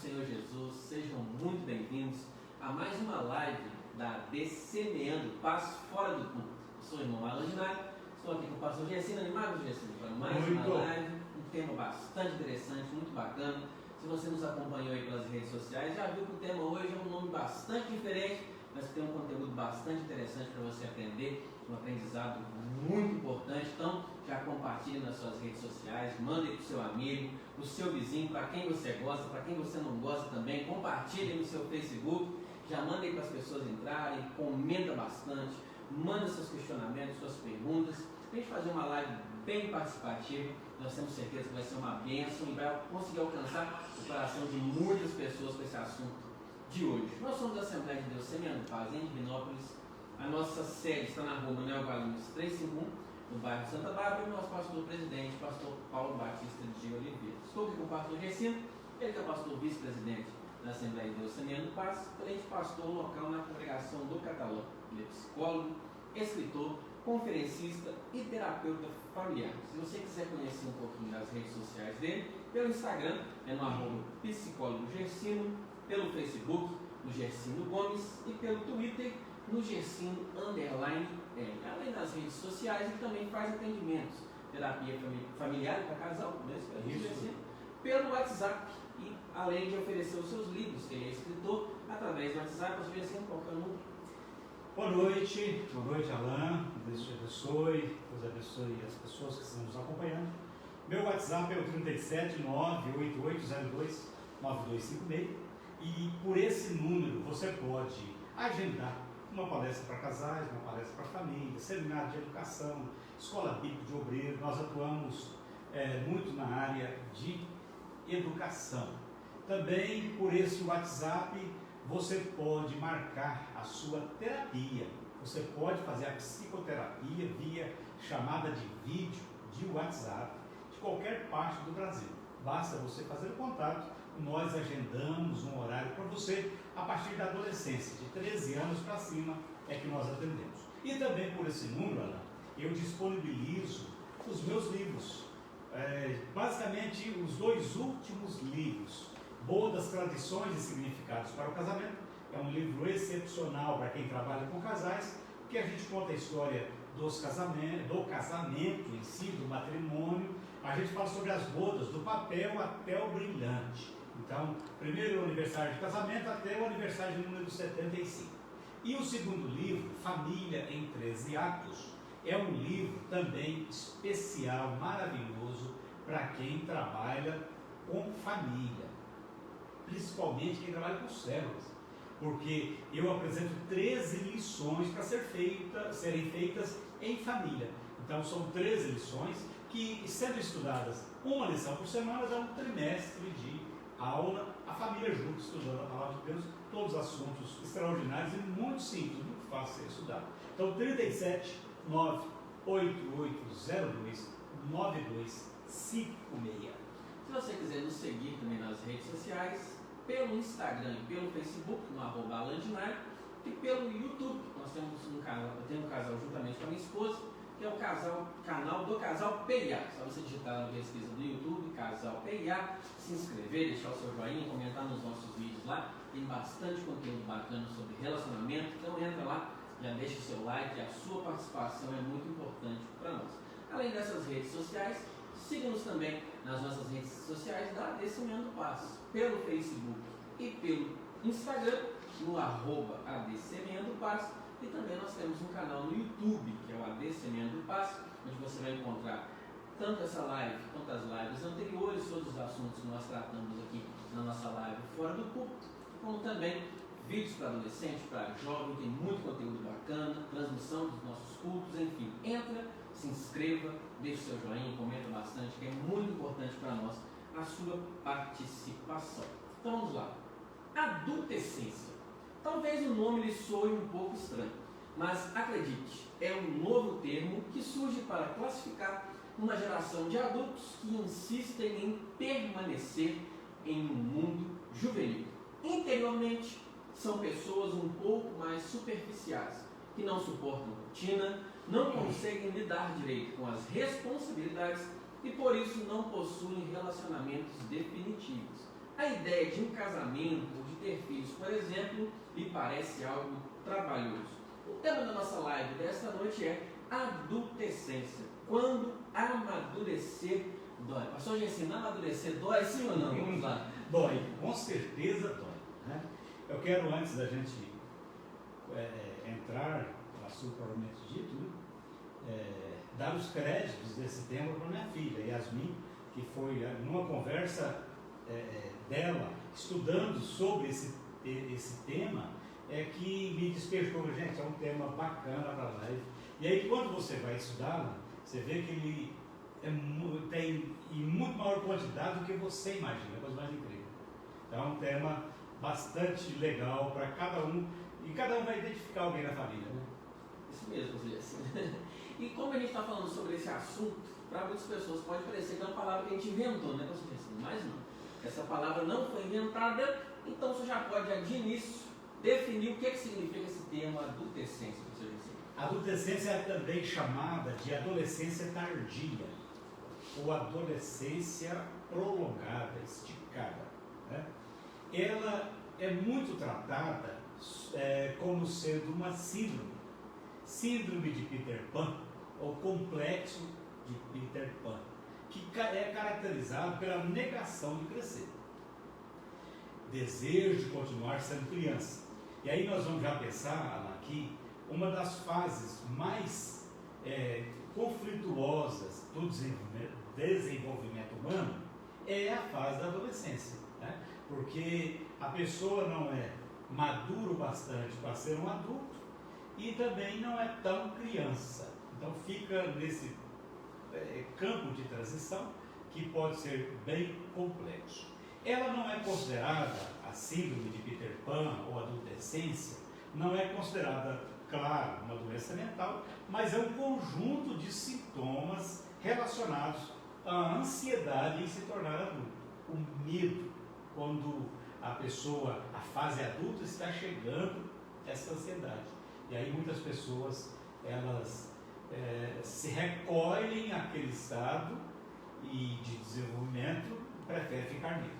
Senhor Jesus, sejam muito bem-vindos a mais uma live da AD Semeando Paz Fora do Culto. Eu sou o irmão Alan Ginari, estou aqui com o pastor Gessino, animado, Gessino, para mais uma live, um tema bastante interessante, muito bacana. Se você nos acompanhou aí pelas redes sociais, já viu que o tema hoje é um nome bastante diferente, mas que tem um conteúdo bastante interessante para você aprender, um aprendizado muito importante. Então, já compartilhe nas suas redes sociais, mande para o seu amigo, para o seu vizinho, para quem você gosta, para quem você não gosta também, compartilhe no seu Facebook, já mande para as pessoas entrarem, comenta bastante, manda seus questionamentos, suas perguntas, para a gente fazer uma live bem participativa. Nós temos certeza que vai ser uma bênção e vai conseguir alcançar o coração de muitas pessoas com esse assunto de hoje. Nós somos a Assembleia de Deus Semeando Paz em Divinópolis. A nossa sede está na rua Manuel Valinhos 351, no bairro Santa Bárbara, e o nosso pastor presidente, pastor Paulo Batista de Oliveira. Estou aqui com o pastor Gessino, ele que é o pastor vice-presidente da Assembleia de Deus Semeando Paz, além de pastor local na congregação do Catalão. Ele é psicólogo, escritor, conferencista e terapeuta familiar. Se você quiser conhecer um pouquinho das redes sociais dele, pelo Instagram é no @psicólogo-gessino, pelo Facebook, no Gessino Gomes, e pelo Twitter, no Gessino_L. Além das redes sociais, ele também faz atendimentos, terapia familiar para casal, pelo WhatsApp, e além de oferecer os seus livros, que ele é escritor, através do WhatsApp, você vê assim qualquer número. Boa noite Alain, Deus te abençoe, Deus abençoe as pessoas que estão nos acompanhando. Meu WhatsApp é o 37988029256, e por esse número você pode agendar uma palestra para casais, uma palestra para família, seminário de educação, escola bíblica de obreiro. Nós atuamos muito na área de educação. Também por esse WhatsApp você pode marcar a sua terapia. Você pode fazer a psicoterapia via chamada de vídeo de WhatsApp de qualquer parte do Brasil. Basta você fazer o contato, nós agendamos um horário para você a partir da adolescência, de 13 anos para cima é que nós atendemos. E também por esse número, Ana, eu disponibilizo os meus livros, basicamente os 2 últimos livros. Bodas, Tradições e Significados para o Casamento, é um livro excepcional para quem trabalha com casais, porque a gente conta a história do casamento em si, do matrimônio. A gente fala sobre as bodas, do papel até o brilhante. Então, primeiro o aniversário de casamento até o aniversário de número 75. E o segundo livro, Família em 13 Atos, é um livro também especial, maravilhoso, para quem trabalha com família, principalmente quem trabalha com células, porque eu apresento 13 lições para serem feitas em família. Então são 13 lições que, sendo estudadas uma lição por semana, dá um trimestre de aula, a família junto, estudando a palavra de Deus, todos os assuntos extraordinários e muito simples, muito fácil de ser estudado. Então 37988029256. Se você quiser nos seguir também nas redes sociais, pelo Instagram e pelo Facebook, no @AlanGinari, e pelo YouTube. Nós temos um canal, eu tenho um casal juntamente com a minha esposa, que é o canal do Casal PIA. Só você digitar na pesquisa do YouTube, Casal PIA, se inscrever, deixar o seu joinha, comentar nos nossos vídeos lá. Tem bastante conteúdo bacana sobre relacionamento, então entra lá, já deixa o seu like, a sua participação é muito importante para nós. Além dessas redes sociais, siga-nos também nas nossas redes sociais da AD Semeando Paz, pelo Facebook e pelo Instagram, no @AD Semeando Paz. E também nós temos um canal no YouTube, que é o AD Semeando Paz, onde você vai encontrar tanto essa live quanto as lives anteriores, todos os assuntos que nós tratamos aqui na nossa live Fora do Culto, como também vídeos para adolescente, para jovem, tem muito conteúdo bacana, transmissão dos nossos cultos, enfim. Entra, se inscreva, deixe seu joinha, comenta bastante, que é muito importante para nós a sua participação. Então vamos lá. Adultescência. Talvez o nome lhe soe um pouco estranho, mas acredite, é um novo termo que surge para classificar uma geração de adultos que insistem em permanecer em um mundo juvenil. Interiormente, são pessoas um pouco mais superficiais, que não suportam rotina, não conseguem lidar direito com as responsabilidades e por isso não possuem relacionamentos definitivos. A ideia de um casamento, de ter filhos, por exemplo, lhe parece algo trabalhoso. O tema da nossa live desta noite é adultescência. Quando amadurecer dói. Pastor Gessino, amadurecer dói sim ou não? Vamos lá. Dói, com certeza dói. Né? Eu quero, antes da gente entrar no assunto propriamente dito, dar os créditos desse tema para minha filha, Yasmin, que foi numa conversa dela, estudando sobre esse tema, que me despertou. Gente, é um tema bacana para a live. E aí, quando você vai estudá-lo, você vê que ele tem em muito maior quantidade do que você imagina, é coisa mais incrível. Então, é um tema bastante legal para cada um, e cada um vai identificar alguém na família, né? Isso mesmo, assim. E como a gente está falando sobre esse assunto, para muitas pessoas pode parecer que é uma palavra que a gente inventou, né, pastor Gessino? Mas não. Essa palavra não foi inventada, então você já pode, de início, definir o que significa esse termo adultescência, pastor Gessino. Adultescência é também chamada de adolescência tardia, ou adolescência prolongada, esticada. Né? Ela é muito tratada como sendo uma síndrome de Peter Pan, ou complexo de Peter Pan, que é caracterizado pela negação de crescer, desejo de continuar sendo criança. E aí nós vamos já pensar aqui, uma das fases mais conflituosas do desenvolvimento humano é a fase da adolescência, né? Porque a pessoa não é maduro bastante para ser um adulto e também não é tão criança. Então fica nesse campo de transição que pode ser bem complexo. Ela não é considerada, a síndrome de Peter Pan ou adolescência, não é considerada, claro, uma doença mental, mas é um conjunto de sintomas relacionados à ansiedade em se tornar adulto. O medo, quando a pessoa, a fase adulta está chegando, essa ansiedade. E aí muitas pessoas, elas se recolhem àquele estado de desenvolvimento, preferem ficar nele.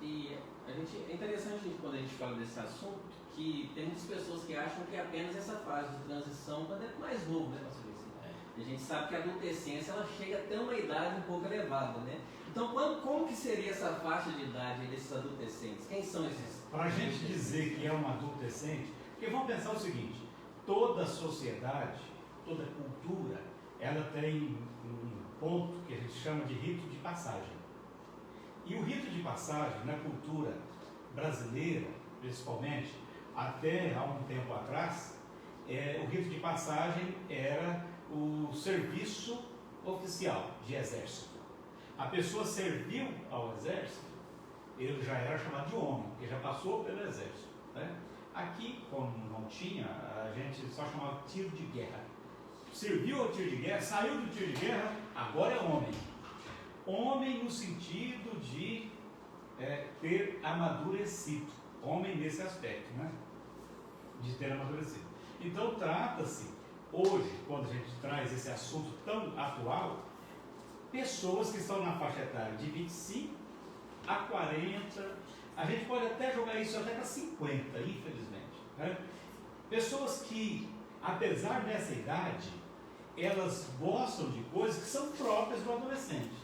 E é interessante quando a gente fala desse assunto, que tem muitas pessoas que acham que é apenas essa fase de transição quando é mais novo, né, pastor Gessino? E a gente sabe que a adolescência, ela chega até uma idade um pouco elevada, né? Então, como que seria essa faixa de idade desses adolescentes? Quem são esses? Para a gente dizer que é um adolescente, porque vamos pensar o seguinte, toda sociedade, toda cultura, ela tem um ponto que a gente chama de rito de passagem. E o rito de passagem, na cultura brasileira, principalmente, até há um tempo atrás, o rito de passagem era o serviço oficial de exército. A pessoa serviu ao exército, ele já era chamado de homem, porque já passou pelo exército. Né? Aqui, como não tinha, a gente só chamava tiro de guerra. Serviu ao tiro de guerra, saiu do tiro de guerra, agora é homem. Homem no sentido de ter amadurecido. Homem nesse aspecto, né? De ter amadurecido. Então trata-se, hoje, quando a gente traz esse assunto tão atual, pessoas que estão na faixa etária de 25 a 40, a gente pode até jogar isso até para 50, infelizmente. Né? Pessoas que, apesar dessa idade, elas gostam de coisas que são próprias do adolescente.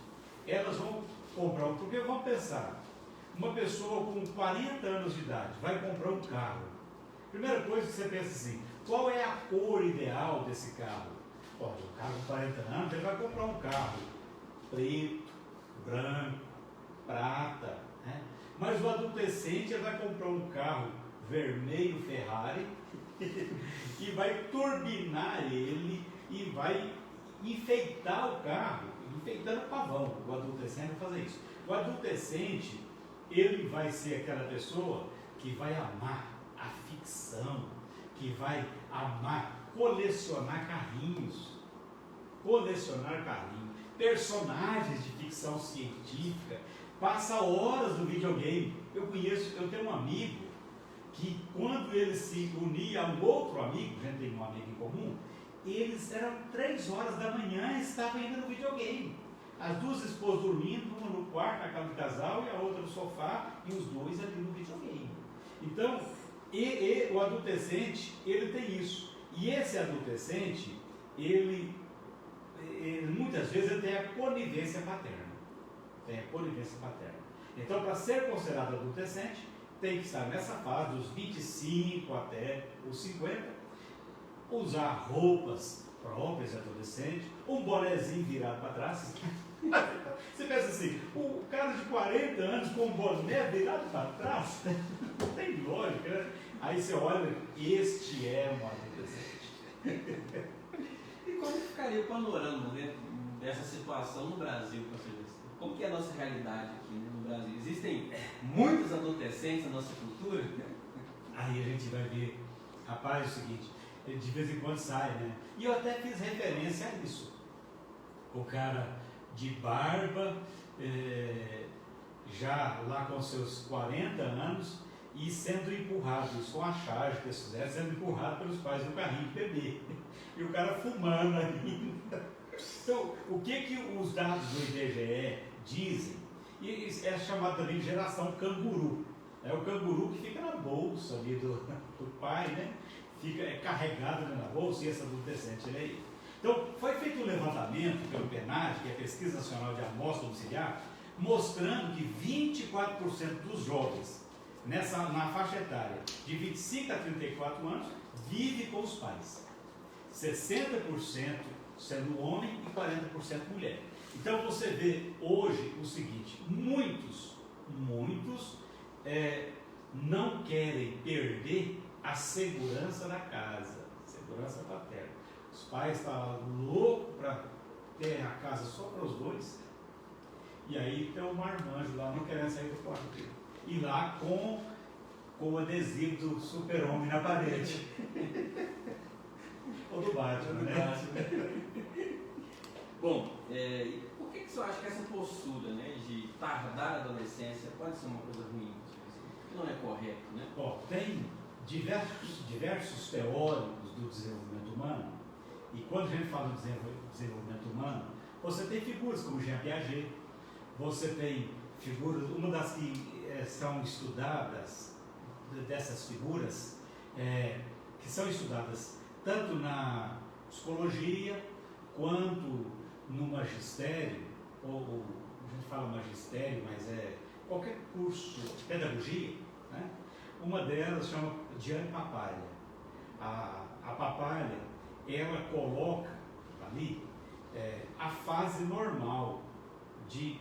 Elas vão comprar, porque vão pensar, uma pessoa com 40 anos de idade vai comprar um carro. Primeira coisa que você pensa assim, qual é a cor ideal desse carro? Olha, o carro com 40 anos, ele vai comprar um carro preto, branco, prata, né? Mas o adolescente ele vai comprar um carro vermelho Ferrari e vai turbinar ele e vai enfeitar o carro, enfeitando o pavão. O adolescente vai fazer isso. O adolescente, ele vai ser aquela pessoa que vai amar a ficção, que vai amar colecionar carrinhos, personagens de ficção científica, passa horas no videogame. Eu tenho um amigo que quando ele se unia a um outro amigo, a gente tem um amigo em comum, eles eram 3 horas da manhã e estavam indo no videogame. as duas esposas dormindo, uma no quarto, na cama do casal, e a outra no sofá, e os dois ali no videogame. Então, o adolescente, ele tem isso. E esse adolescente, ele muitas vezes ele tem a conivência paterna. Então, para ser considerado adolescente, tem que estar nessa fase dos 25 até os 50, usar roupas próprias de adolescente, um bonézinho virado para trás. Você pensa assim, o cara de 40 anos com um boné virado para trás, não tem lógica, né? Aí você olha, este é um adolescente. E como ficaria o panorama, né, dessa situação no Brasil, professor? Como que é a nossa realidade aqui, né, no Brasil? Existem muitos adolescentes na nossa cultura? Aí a gente vai ver, rapaz, é o seguinte, de vez em quando sai, né? E eu até fiz referência a isso. O cara de barba, já lá com seus 40 anos, e sendo empurrado, isso com a charge que eles fizeram, sendo empurrado pelos pais no carrinho de bebê. E o cara fumando ainda. Então, o que os dados do IBGE dizem? E é chamado também de geração canguru. É o canguru que fica na bolsa ali do pai, né? Fica carregado na bolsa, e esse adolescente ele é ele. Então, foi feito um levantamento pelo PNAD, que é a Pesquisa Nacional de Amostra Domiciliar, mostrando que 24% dos jovens na faixa etária de 25 a 34 anos vive com os pais. 60% sendo homem e 40% mulher. Então você vê hoje o seguinte, muitos não querem perder a segurança da casa, segurança paterna. Os pais estavam loucos para ter a casa só para os dois, e aí tem um marmanjo lá não querendo sair do quarto dele. E lá com o adesivo do super-homem na parede. Ou do Batman, né? Bom, por que você acha que essa postura, né, de tardar a adolescência pode ser uma coisa ruim? Que não é correto, né? Tem diversos teóricos do desenvolvimento humano, e quando a gente fala do desenvolvimento humano, você tem figuras como Jean Piaget, você tem figuras, uma das que são estudadas, dessas figuras, que são estudadas tanto na psicologia, quanto no magistério, ou a gente fala magistério, mas é qualquer curso de pedagogia, né? Uma delas chama Diane Pappalha. A Pappalha, ela coloca ali a fase normal de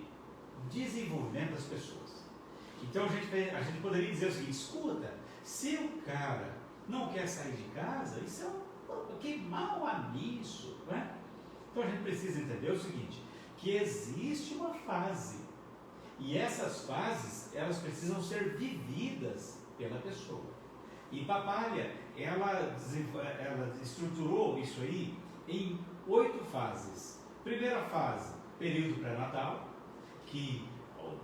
desenvolvimento das pessoas. Então a gente poderia dizer o seguinte, escuta, se o cara não quer sair de casa, isso que mal há nisso, né? Então a gente precisa entender o seguinte, que existe uma fase, e essas fases, elas precisam ser vividas pela pessoa. E Pappalha, ela estruturou isso aí em 8 fases. Primeira fase, período pré-natal, que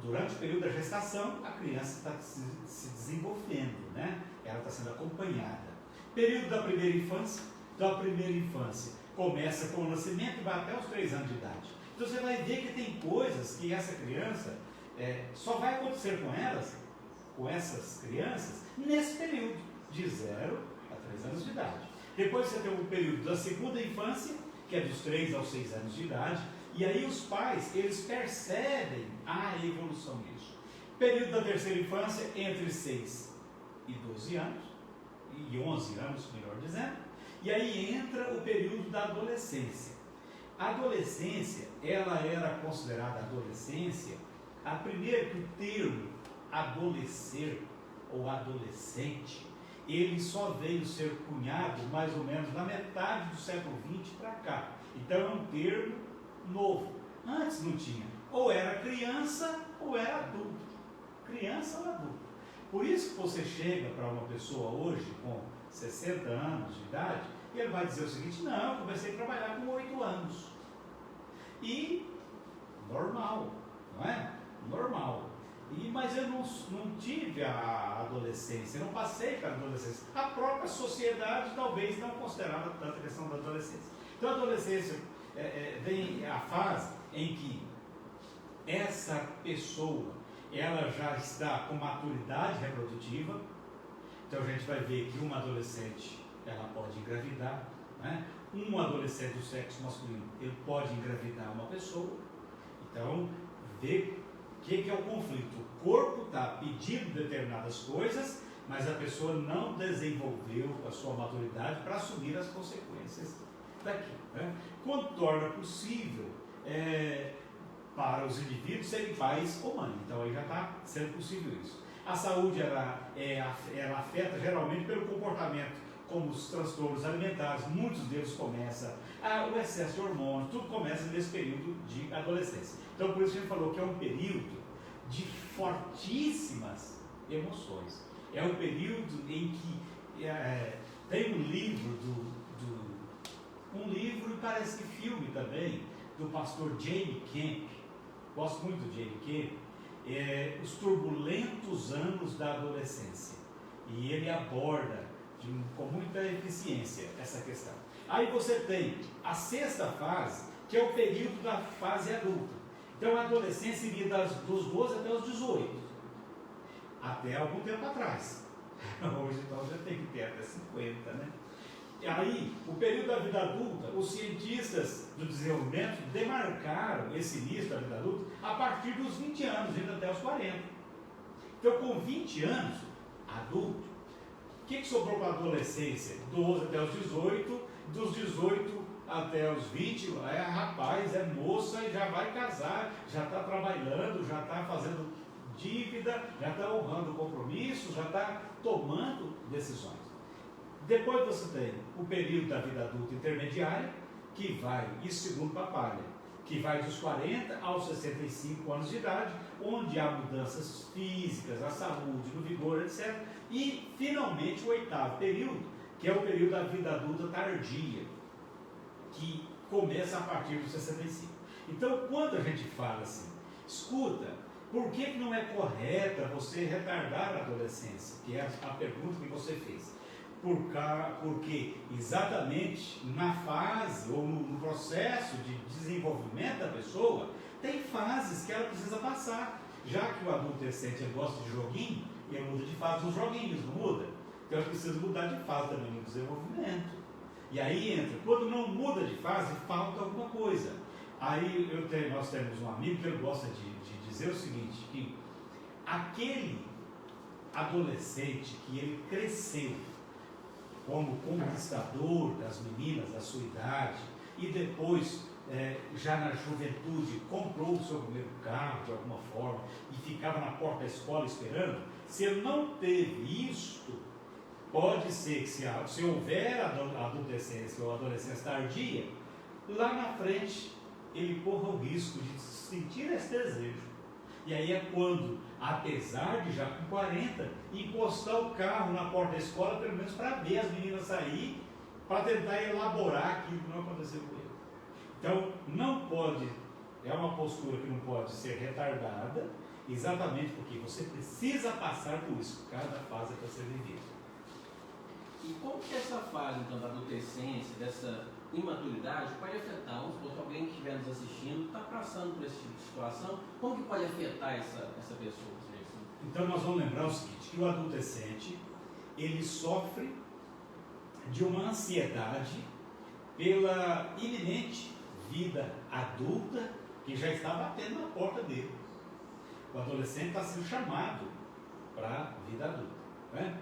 durante o período da gestação, a criança está se desenvolvendo, né? Ela está sendo acompanhada. Período da primeira infância. Então, a primeira infância começa com o nascimento e vai até os 3 anos de idade. Então, você vai ver que tem coisas que essa criança só vai acontecer com essas crianças, nesse período, de 0 a 3 anos de idade. Depois você tem o período da segunda infância, que é dos 3 aos 6 anos de idade, e aí os pais, eles percebem a evolução disso. Período da terceira infância, entre 6 e 12 anos, e 11 anos, melhor dizendo, e aí entra o período da adolescência. A adolescência, ela era considerada adolescência, primeiro que o termo adolescer ou adolescente, ele só veio ser cunhado mais ou menos na metade do século XX para cá. Então é um termo novo. Antes não tinha. Ou era criança ou era adulto. Criança ou adulto. Por isso que você chega para uma pessoa hoje com 60 anos de idade, e ele vai dizer o seguinte, não, eu comecei a trabalhar com 8 anos. E normal, não é? Normal. Mas eu não tive a adolescência, eu não passei pela adolescência. A própria sociedade talvez não considerava tanta questão da adolescência. Então a adolescência vem a fase em que essa pessoa, ela já está com maturidade reprodutiva. Então a gente vai ver que uma adolescente, ela pode engravidar, né? Um adolescente do sexo masculino, ele pode engravidar uma pessoa. Então, ver o que é o conflito. O corpo está pedindo determinadas coisas, mas a pessoa não desenvolveu a sua maturidade para assumir as consequências daqui, né? Quando torna possível para os indivíduos serem pais ou mãe. Então aí já está sendo possível isso. A saúde ela afeta geralmente pelo comportamento, como os transtornos alimentares, muitos deles começam, o excesso de hormônios, tudo começa nesse período de adolescência. Então por isso a gente falou que é um período de fortíssimas emoções. É um período em que tem um livro um livro e parece que filme também, do pastor Jamie Camp, gosto muito do Jamie Camp, os turbulentos anos da adolescência. E ele aborda com muita eficiência essa questão. Aí você tem a sexta fase, que é o período da fase adulta. Então a adolescência iria dos 12 até os 18, até algum tempo atrás. Hoje então já tem que ter até 50, né? E aí, o período da vida adulta, os cientistas do desenvolvimento demarcaram esse início da vida adulta a partir dos 20 anos, indo até os 40. Então, com 20 anos, adulto, o que sobrou para a adolescência? 12 até os 18, dos 18 até os 20, rapaz, é moça e já vai casar, já está trabalhando, já está fazendo dívida, já está honrando compromissos, já está tomando decisões. Depois você tem o período da vida adulta intermediária, que vai, isso segundo Papalha, que vai dos 40 aos 65 anos de idade, onde há mudanças físicas, a saúde, no vigor, etc. E, finalmente, o oitavo período, que é o período da vida adulta tardia, que começa a partir dos 65. Então, quando a gente fala assim, escuta, por que não é correta você retardar a adolescência? Que é a pergunta que você fez. Porque exatamente na fase ou no processo de desenvolvimento da pessoa, tem fases que ela precisa passar. Já que o adolescente gosta de joguinho, ele muda de fase nos joguinhos, não muda? Então ele precisa mudar de fase também no desenvolvimento. E aí entra, quando não muda de fase, falta alguma coisa. Aí nós temos um amigo que ele gosta de dizer o seguinte, que aquele adolescente que ele cresceu como conquistador das meninas da sua idade e depois, já na juventude, comprou o seu primeiro carro de alguma forma e ficava na porta da escola esperando, se ele não teve isto, pode ser que se houver adolescência ou adolescência tardia, lá na frente ele corra o risco de sentir esse desejo. E aí é quando, apesar de já com 40, encostar o carro na porta da escola, pelo menos para ver as meninas sair, para tentar elaborar aquilo que não aconteceu com ele. Então, não pode, é uma postura que não pode ser retardada, exatamente porque você precisa passar por isso, cada fase é para ser vivida. E como que essa fase, então, da adolescência, dessa imaturidade, pode afetar, vamos supor que alguém que estiver nos assistindo está passando por esse tipo de situação, como que pode afetar essa pessoa? Então nós vamos lembrar o seguinte, que o adolescente, ele sofre de uma ansiedade pela iminente vida adulta que já está batendo na porta dele. O adolescente está sendo chamado para a vida adulta, né?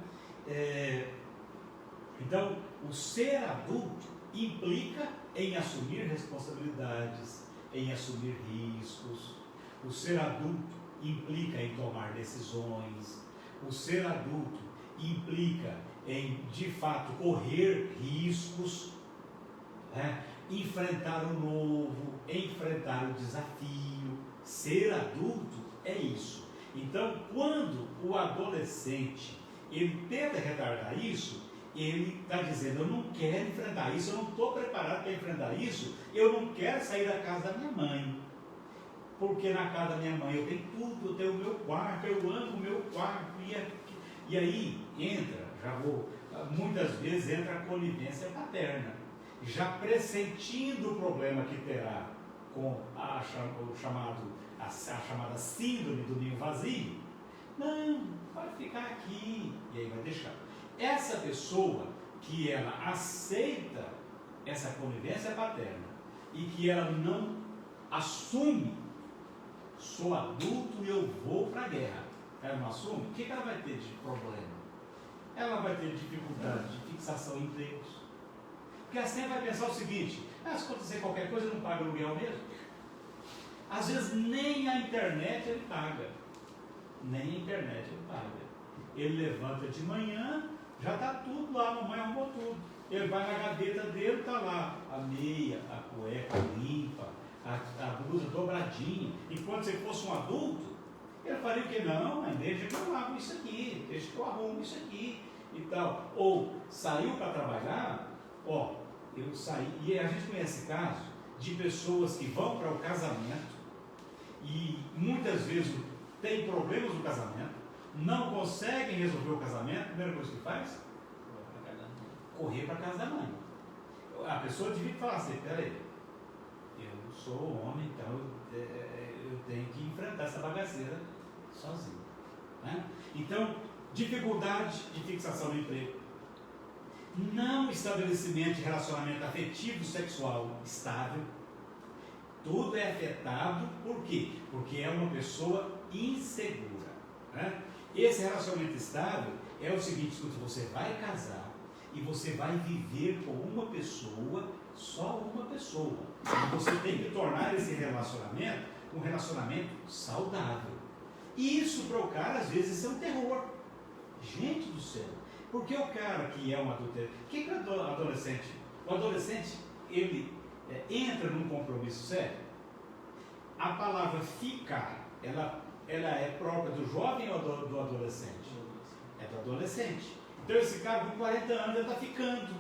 Então, o ser adulto implica em assumir responsabilidades, em assumir riscos. O ser adulto implica em tomar decisões. O ser adulto implica em, de fato, correr riscos, né? Enfrentar o novo, enfrentar o desafio. Ser adulto é isso. Então, quando o adolescente ele tenta retardar isso, ele está dizendo, eu não quero enfrentar isso, eu não estou preparado para enfrentar isso, eu não quero sair da casa da minha mãe, porque na casa da minha mãe eu tenho tudo, eu tenho o meu quarto, eu amo o meu quarto, e aí muitas vezes entra a conivência paterna, já pressentindo o problema que terá com o chamado a chamada síndrome do ninho vazio. Não, pode ficar aqui, e aí vai deixar. Essa pessoa que ela aceita essa convivência paterna e que ela não assume, sou adulto e eu vou para a guerra, ela não assume, o que ela vai ter de problema? Ela vai ter dificuldade de fixação em empregos. Porque assim vai pensar o seguinte: se acontecer qualquer coisa, não paga aluguel mesmo. Às vezes nem a internet ele paga. Nem a internet ele paga. Ele levanta de manhã, já está tudo lá, a mamãe arrumou tudo. Ele vai na gaveta dele, está lá a meia, a cueca limpa, a blusa dobradinha. Enquanto se ele fosse um adulto, ele faria o que? Não, mãe, deixa que eu lavo isso aqui, deixa que eu arrumo isso aqui e tal. Ou saiu para trabalhar, eu saí, e a gente conhece casos de pessoas que vão para o casamento e muitas vezes tem problemas no casamento, não conseguem resolver o casamento, a primeira coisa que faz? Correr para a casa da mãe. A pessoa devia falar assim: peraí, eu sou homem, então eu tenho que enfrentar essa bagaceira sozinho. Né? Então, dificuldade de fixação no emprego, não estabelecimento de relacionamento afetivo sexual estável, tudo é afetado. Por quê? Porque é uma pessoa insegura. Né? Esse relacionamento estável é o seguinte: escuta, você vai casar e você vai viver com uma pessoa, só uma pessoa. E você tem que tornar esse relacionamento um relacionamento saudável. E isso para o cara, às vezes, é um terror. Gente do céu. Porque o cara que é um adultério, o que é o adolescente? O adolescente, ele entra num compromisso sério. A palavra ficar, ela é própria do jovem ou do adolescente? É do adolescente. Então esse cara com 40 anos, ele está ficando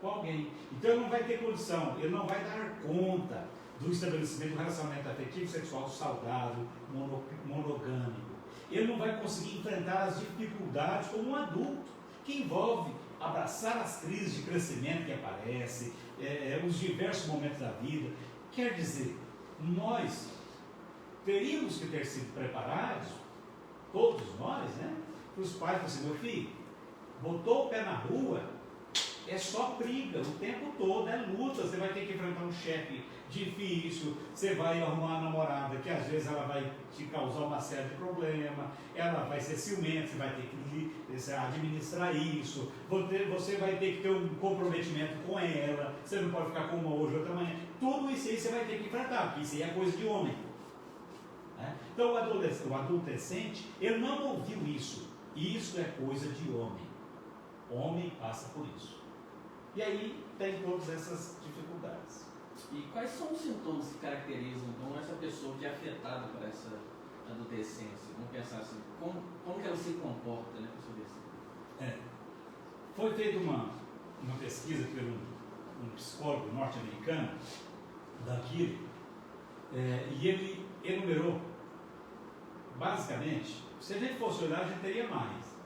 com alguém. Então ele não vai ter condição, ele não vai dar conta do estabelecimento de um relacionamento afetivo sexual saudável, monogâmico. Ele não vai conseguir enfrentar as dificuldades como um adulto, que envolve abraçar as crises de crescimento que aparecem, os diversos momentos da vida. Quer dizer, nós teríamos que ter sido preparados, todos nós, né? Para os pais, assim: meu filho, botou o pé na rua, é só briga o tempo todo, é luta. Você vai ter que enfrentar um chefe difícil, você vai arrumar uma namorada que às vezes ela vai te causar uma série de problemas, ela vai ser ciumenta, você vai ter que administrar isso, você vai ter que ter um comprometimento com ela, você não pode ficar com uma hoje, outra manhã. Tudo isso aí você vai ter que enfrentar, porque isso aí é coisa de homem. Né? Então o adolescente, ele não ouviu isso. Isso é coisa de homem. Homem passa por isso. E aí tem todas essas dificuldades. E quais são os sintomas que caracterizam então essa pessoa que é afetada por essa adolescência? Vamos pensar assim, como que ela se comporta, né, para saber assim? Foi feita uma pesquisa por um psicólogo norte-americano daquilo, e ele enumerou, basicamente, se a gente fosse olhar, a gente teria mais,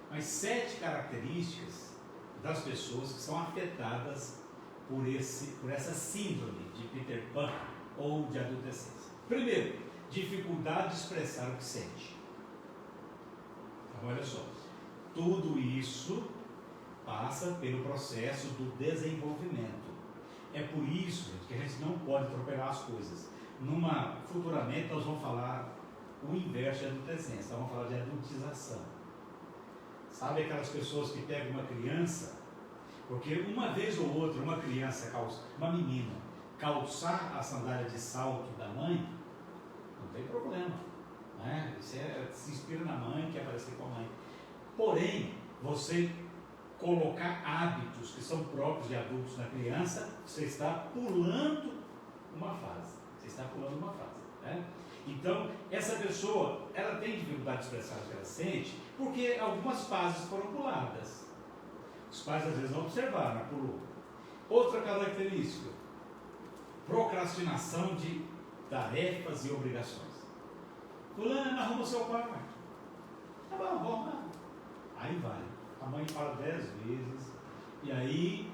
mas 7 características das pessoas que são afetadas por essa síndrome de Peter Pan ou de adolescência. Primeiro, dificuldade de expressar o que sente. Então, olha só, tudo isso passa pelo processo do desenvolvimento. É por isso, gente, que a gente não pode atropelar as coisas. Futuramente nós vamos falar o inverso de adolescência, nós vamos falar de adultização. Sabe aquelas pessoas que pegam uma criança, porque uma vez ou outra uma criança, uma menina, calçar a sandália de salto da mãe, não tem problema. Né? Você se inspira na mãe, quer parecer com a mãe. Porém, você colocar hábitos que são próprios de adultos na criança, você está pulando uma fase. Né? Então, essa pessoa, ela tem dificuldade de expressar o que ela sente, porque algumas fases foram puladas. Os pais às vezes não observaram, mas pulou. Outra característica, procrastinação de tarefas e obrigações. Fulano, arruma o seu quarto. Tá bom, vou arrumar. Aí vai. A mãe fala 10 vezes, e aí,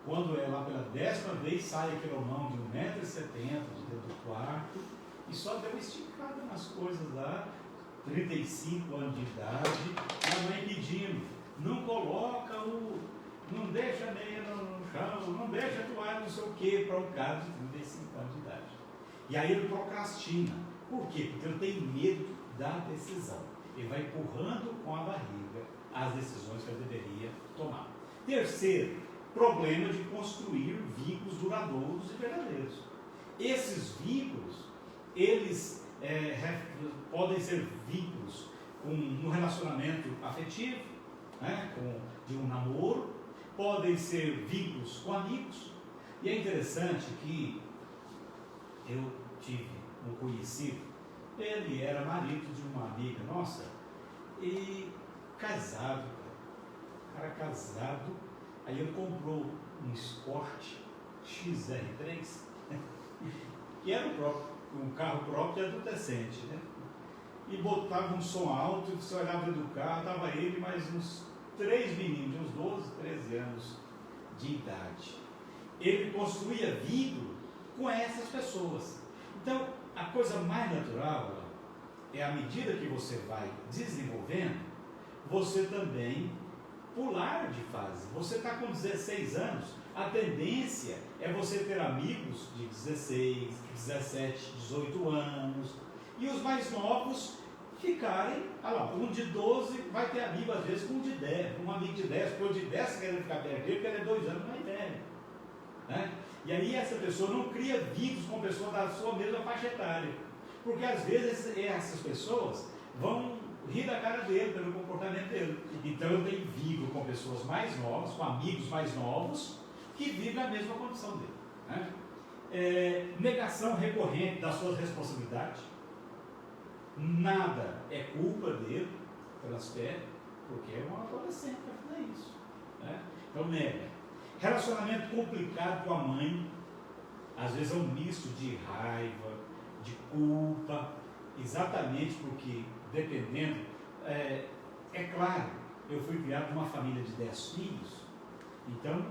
quando é lá pela 10ª vez, sai aquele mão de 1,70 m de dentro do quarto, e só deu uma esticada nas coisas lá, 35 anos de idade, a mãe pedindo, não coloca não deixa a meia no chão, não deixa a toalha, não sei o que, para um cara de 35 anos de idade. E aí ele procrastina. Por quê? Porque ele tem medo da decisão. Ele vai empurrando com a barriga as decisões que ele deveria tomar. Terceiro, problema de construir vínculos duradouros e verdadeiros. Esses vínculos, eles podem ser vínculos no relacionamento afetivo, né, de um namoro, podem ser vínculos com amigos. E é interessante que eu tive um conhecido, ele era marido de uma amiga nossa, e casado, cara casado, aí ele comprou um Escort XR3, que era um carro próprio e adolescente, né? E botava um som alto, você olhava dentro do carro, estava ele mais uns 3 meninos, de uns 12, 13 anos de idade. Ele construía vínculo com essas pessoas. Então, a coisa mais natural é, à medida que você vai desenvolvendo, você também pular de fase. Você está com 16 anos, a tendência é você ter amigos de 16, 17, 18 anos, e os mais novos ficarem, um de 12 vai ter amigo às vezes com um de 10, um amigo de 10, porque o de 10 quer ficar perto dele, porque ele é 2 anos mais velho, né? E aí essa pessoa não cria vínculos com pessoas da sua mesma faixa etária, porque às vezes essas pessoas vão rir da cara dele, pelo comportamento dele. Então eu tenho vínculo com pessoas mais novas, com amigos mais novos, que vivem a mesma condição dele, né? Negação recorrente das suas responsabilidades. Nada é culpa dele, transfere, porque é um adolescente para fazer isso, né? Então nega. Relacionamento complicado com a mãe, às vezes é um misto de raiva, de culpa, exatamente porque, dependendo, é claro, eu fui criado numa família de 10 filhos, então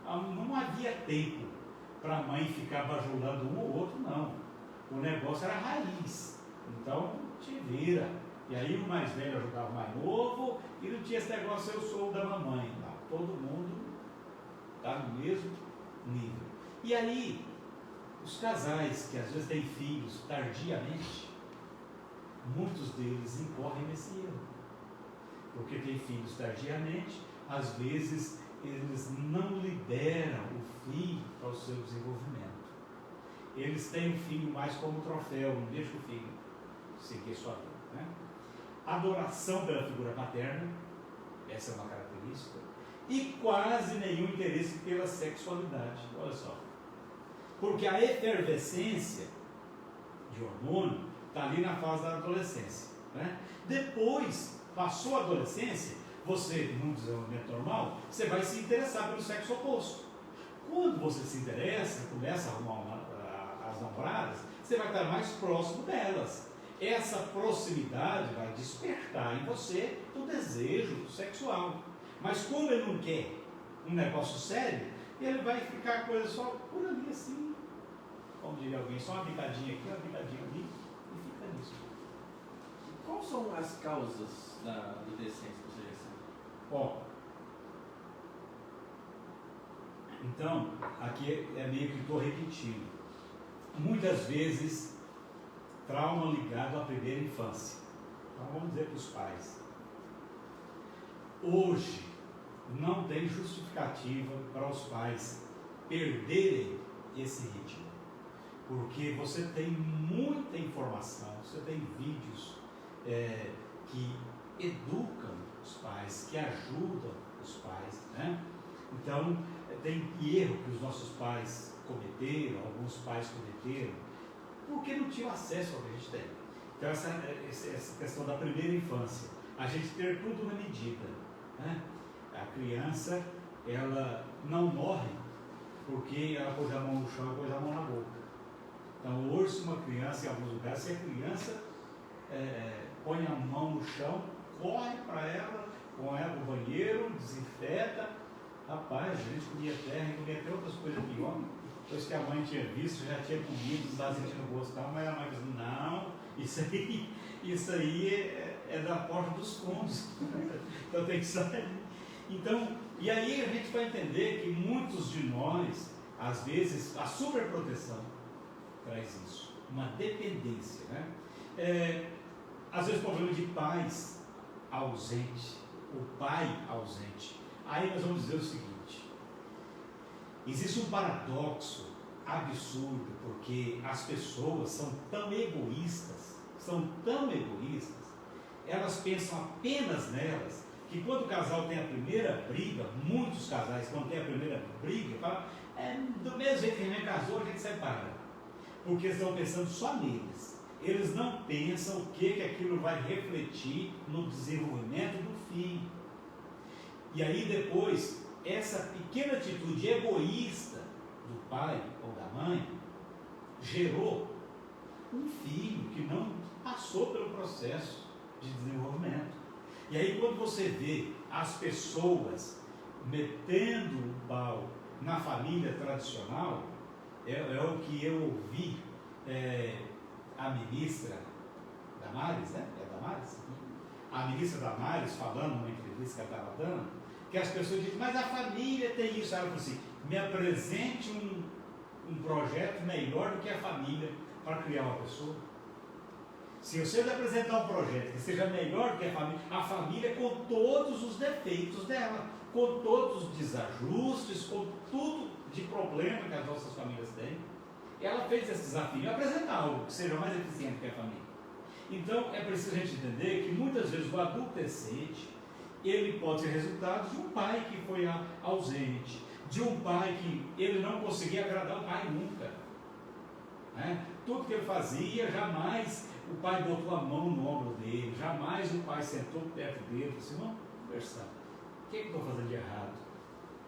não havia tempo para a mãe ficar bajulando um ou outro, não. O negócio era raiz, então te vira. E aí o mais velho ajudava o mais novo, e não tinha esse negócio, eu sou o da mamãe. Não, todo mundo está no mesmo nível. E aí, os casais que às vezes têm filhos tardiamente, muitos deles incorrem nesse erro. Porque têm filhos tardiamente, às vezes eles não liberam o filho para o seu desenvolvimento. Eles têm o filho mais como troféu, não deixa o filho seguir sua vida, né? Adoração pela figura paterna, essa é uma característica, e quase nenhum interesse pela sexualidade. Olha só, porque a efervescência de hormônio está ali na fase da adolescência, né? Depois, passou a adolescência, você, num desenvolvimento normal, você vai se interessar pelo sexo oposto. Quando você se interessa, começa a arrumar as namoradas, você vai estar mais próximo delas. Essa proximidade vai despertar em você o desejo sexual. Mas como ele não quer um negócio sério, ele vai ficar coisa só por ali assim, como diria alguém, só uma picadinha aqui, uma picadinha ali, e fica nisso. Quais são as causas da adolescência que você já sabe? Ó, então, aqui é meio que estou repetindo. Muitas vezes, trauma ligado à primeira infância. Então, vamos dizer para os pais. Hoje, não tem justificativa para os pais perderem esse ritmo. Porque você tem muita informação, você tem vídeos que educam os pais, que ajudam os pais, né? Então, tem erro que os nossos pais cometeram, alguns pais cometeram, porque não tinham acesso ao que a gente tem. Então, essa questão da primeira infância, a gente ter tudo na medida, né? A criança, ela não morre porque ela pôs a mão no chão e pôs a mão na boca. Então, hoje, se uma criança, em alguns lugares, se a criança põe a mão no chão, corre para ela, com ela no banheiro, desinfeta. Rapaz, a gente comia terra e comia até outras coisas pior. Depois que a mãe tinha visto, já tinha comido, estava sentindo gosto, mas a mãe disse, não, isso aí é da porta dos fundos. Então tem que sair. Então, e aí a gente vai entender que muitos de nós, às vezes, a superproteção traz isso, uma dependência, né? Às vezes problema de pais ausente, o pai ausente. Aí nós vamos dizer o seguinte: existe um paradoxo absurdo, porque as pessoas são tão egoístas, elas pensam apenas nelas, que quando o casal tem a primeira briga, muitos casais, quando tem a primeira briga, falam, do mesmo jeito que a gente casou, a gente separa, porque eles estão pensando só neles. Eles não pensam o que aquilo vai refletir no desenvolvimento do filho. E aí depois, essa pequena atitude egoísta do pai ou da mãe gerou um filho que não passou pelo processo de desenvolvimento. E aí quando você vê as pessoas metendo o pau na família tradicional, é o que eu ouvi a ministra Damares, né? É Damares? A ministra Damares falando numa entrevista que ela estava dando, que as pessoas dizem, mas a família tem isso. Ela falou assim, me apresente um projeto melhor do que a família para criar uma pessoa. Se você me apresentar um projeto que seja melhor do que a família com todos os defeitos dela, com todos os desajustes, com tudo de problema que as nossas famílias têm, ela fez esse desafio de apresentar algo que seja mais eficiente que a família. Então é preciso a gente entender que muitas vezes o adolescente, ele pode ser resultado de um pai que foi ausente, de um pai que ele não conseguia agradar o pai nunca, né? Tudo que ele fazia, jamais o pai botou a mão no ombro dele, jamais o pai sentou perto dele e disse, vamos conversar, o que eu estou fazendo de errado?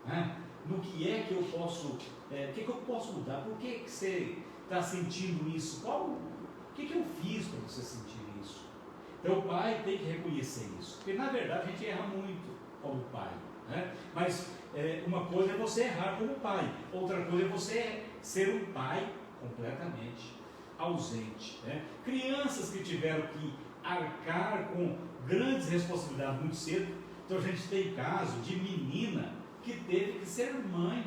Né? No que é que eu posso, o que eu posso mudar? Por que você está sentindo isso? O que eu fiz para você sentir isso? Então o pai tem que reconhecer isso, porque na verdade a gente erra muito como pai, né? Mas uma coisa é você errar como pai, outra coisa é você ser um pai completamente ausente, né? Crianças que tiveram que arcar com grandes responsabilidades muito cedo. Então a gente tem caso de menina que teve que ser mãe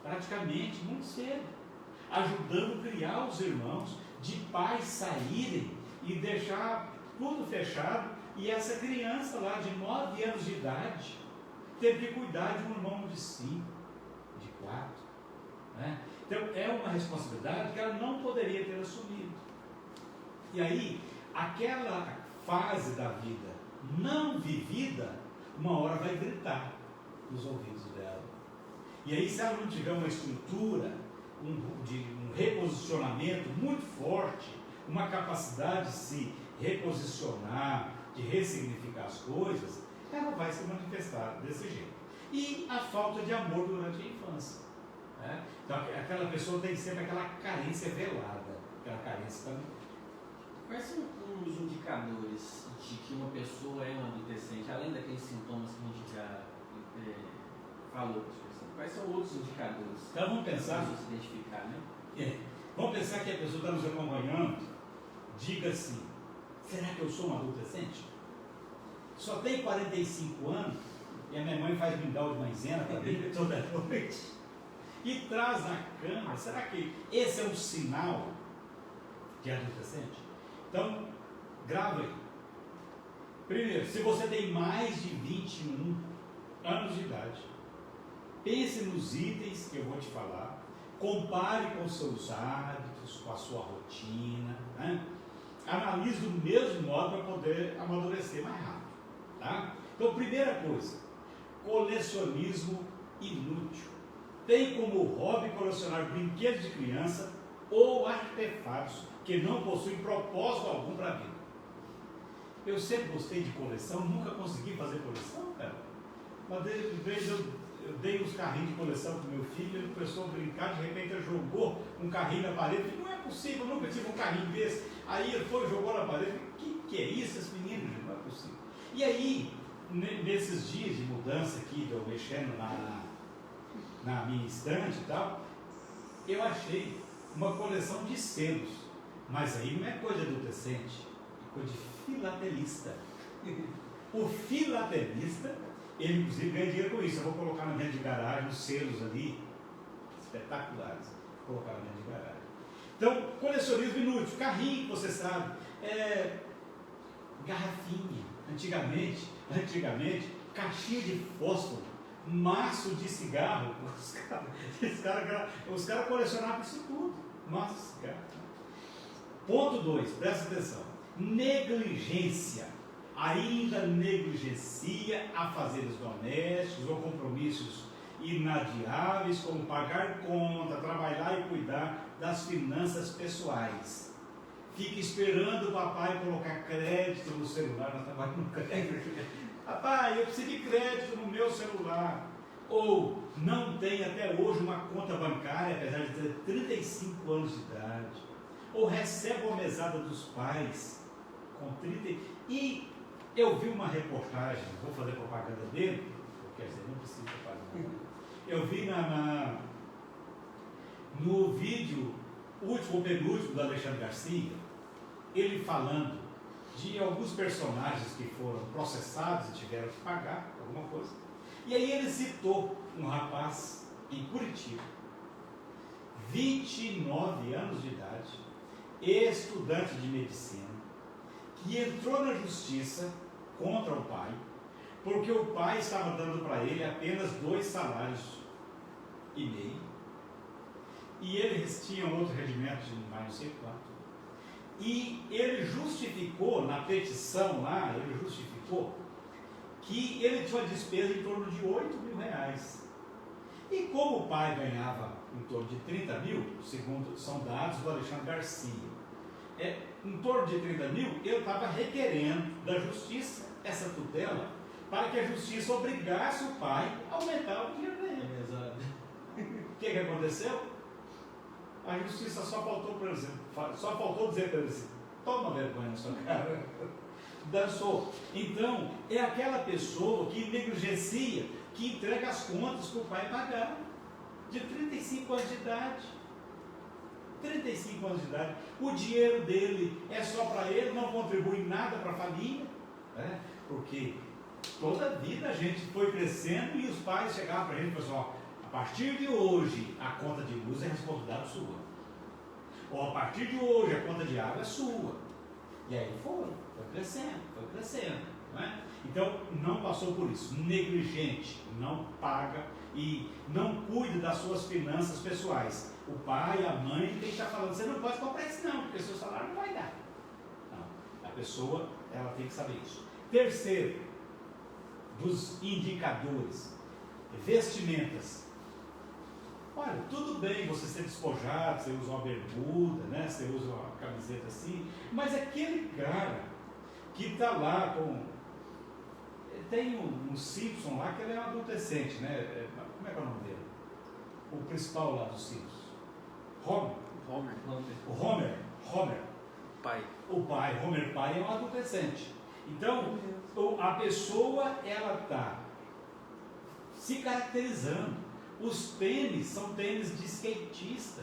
praticamente muito cedo, ajudando a criar os irmãos, de pais saírem e deixar tudo fechado, e essa criança lá de 9 anos de idade teve que cuidar de um irmão de 5, de 4, né? Então é uma responsabilidade que ela não poderia ter assumido. E aí, aquela fase da vida não vivida, uma hora vai gritar nos ouvidos dela. E aí, se ela não tiver uma estrutura, um reposicionamento muito forte, uma capacidade de se reposicionar, de ressignificar as coisas, ela vai se manifestar desse jeito. E a falta de amor durante a infância, né? Então aquela pessoa tem sempre aquela carência velada, aquela carência também. Quais são os indicadores de que uma pessoa é um adolescente, além daqueles sintomas que a gente já falou? Quais são outros indicadores? Então vamos pensar, para se identificar, né? Vamos pensar que a pessoa está nos acompanhando, diga assim, será que eu sou um adolescente? Só tenho 45 anos e a minha mãe faz mingau de maisena para mim toda noite e traz na cama. Será que esse é um sinal de adolescente? Então, grava aí. Primeiro, se você tem mais de 21 anos de idade, pense nos itens que eu vou te falar, compare com os seus hábitos, com a sua rotina, né? Analise do mesmo modo para poder amadurecer mais rápido, tá? Então, primeira coisa, colecionismo inútil. Tem como hobby colecionar brinquedos de criança ou artefatos que não possuem propósito algum para a vida. Eu sempre gostei de coleção, nunca consegui fazer coleção, cara. Uma vez eu dei uns carrinhos de coleção para o meu filho, ele começou a brincar, de repente ele jogou um carrinho na parede, eu falei, não é possível, eu nunca tive um carrinho desse. Aí ele foi e jogou na parede, eu falei, que é isso, esse menino? Não é possível. E aí, nesses dias de mudança aqui, de eu mexendo na minha estante e tal, eu achei uma coleção de selos, mas aí não é coisa adolescente, é coisa de filatelista. O filatelista, ele inclusive ganha dinheiro com isso. Eu vou colocar na venda de garagem os selos ali, espetaculares, vou colocar na venda de garagem. Então, colecionismo inútil, carrinho, você sabe, garrafinha, antigamente, caixinha de fósforo, maço de cigarro, os caras colecionavam isso tudo, maço de cigarro. Ponto 2, presta atenção, negligência, ainda negligencia afazeres domésticos ou compromissos inadiáveis, como pagar conta, trabalhar e cuidar das finanças pessoais. Fica esperando o papai colocar crédito no celular, nós trabalhamos no crédito. Papai, eu preciso de crédito no meu celular. Ou não tem até hoje uma conta bancária, apesar de ter 35 anos de idade. Ou recebe uma mesada dos pais com 30. E eu vi uma reportagem, vou fazer propaganda dele, quer dizer, não preciso propaganda. Eu vi no vídeo último ou penúltimo do Alexandre Garcia, ele falando de alguns personagens que foram processados e tiveram que pagar alguma coisa. E aí ele citou um rapaz em Curitiba, 29 anos de idade, estudante de medicina, que entrou na justiça contra o pai, porque o pai estava dando para ele apenas 2,5 salários, e eles tinham outro rendimento de mais não sei quanto. E ele justificou, na petição lá, ele justificou que ele tinha uma despesa em torno de 8 mil reais. E como o pai ganhava em torno de 30 mil, segundo são dados do Alexandre Garcia, em torno de 30 mil, ele estava requerendo da justiça essa tutela para que a justiça obrigasse o pai a aumentar o dinheiro dele. O que aconteceu? A justiça só faltou dizer para ele assim: toma vergonha na sua cara. Dançou. Então, é aquela pessoa que negligencia, que entrega as contas para o pai pagar, de 35 anos de idade. 35 anos de idade. O dinheiro dele é só para ele, não contribui nada para a família, né? Porque toda a vida a gente foi crescendo e os pais chegavam para a gente e falavam assim: ó, a partir de hoje a conta de luz é responsabilidade sua. Ou a partir de hoje a conta de água é sua. E aí foi crescendo. Não é? Então não passou por isso. Negligente, não paga e não cuida das suas finanças pessoais. O pai, a mãe tem que estar falando: você não pode comprar isso não, porque seu salário não vai dar. Não. A pessoa, ela tem que saber isso. Terceiro, dos indicadores, vestimentas. Olha, tudo bem você ser despojado, você usa uma bermuda, né? Você usa uma camiseta assim, mas aquele cara que está lá com... Tem um Simpson lá que ele é um adolescente, né? Como é que é o nome dele? O principal lá dos Simpsons. Homer. O Homer. Pai. O pai, Homer pai, é um adolescente. Então, a pessoa, ela está se caracterizando. Os tênis são tênis de skatista.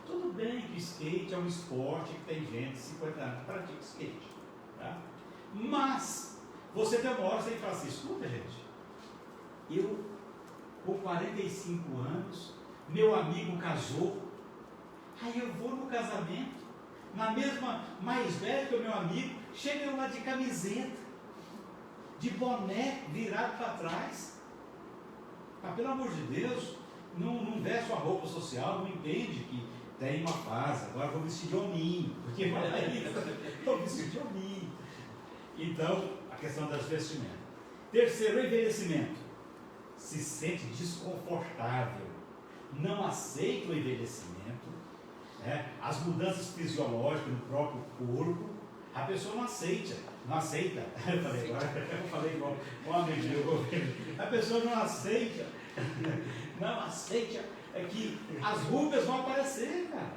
Tudo bem que skate é um esporte que tem gente de 50 anos que pratica skate. Tá? Mas, você tem uma hora que você fala assim: escuta, gente, eu, com 45 anos, meu amigo casou, aí eu vou no casamento, na mesma, mais velho que o meu amigo, chega eu lá de camiseta, de boné virado para trás. Mas, pelo amor de Deus, não veste uma roupa social, não entende que tem uma fase, agora vou vestir de hominho, porque vou vestir de hominho. Então, a questão das vestimentas. Terceiro, o envelhecimento. Se sente desconfortável, não aceita o envelhecimento, né? As mudanças fisiológicas no próprio corpo, a pessoa não aceita. Eu falei igual um amigo meu, a pessoa não aceita que as rugas vão aparecer, cara.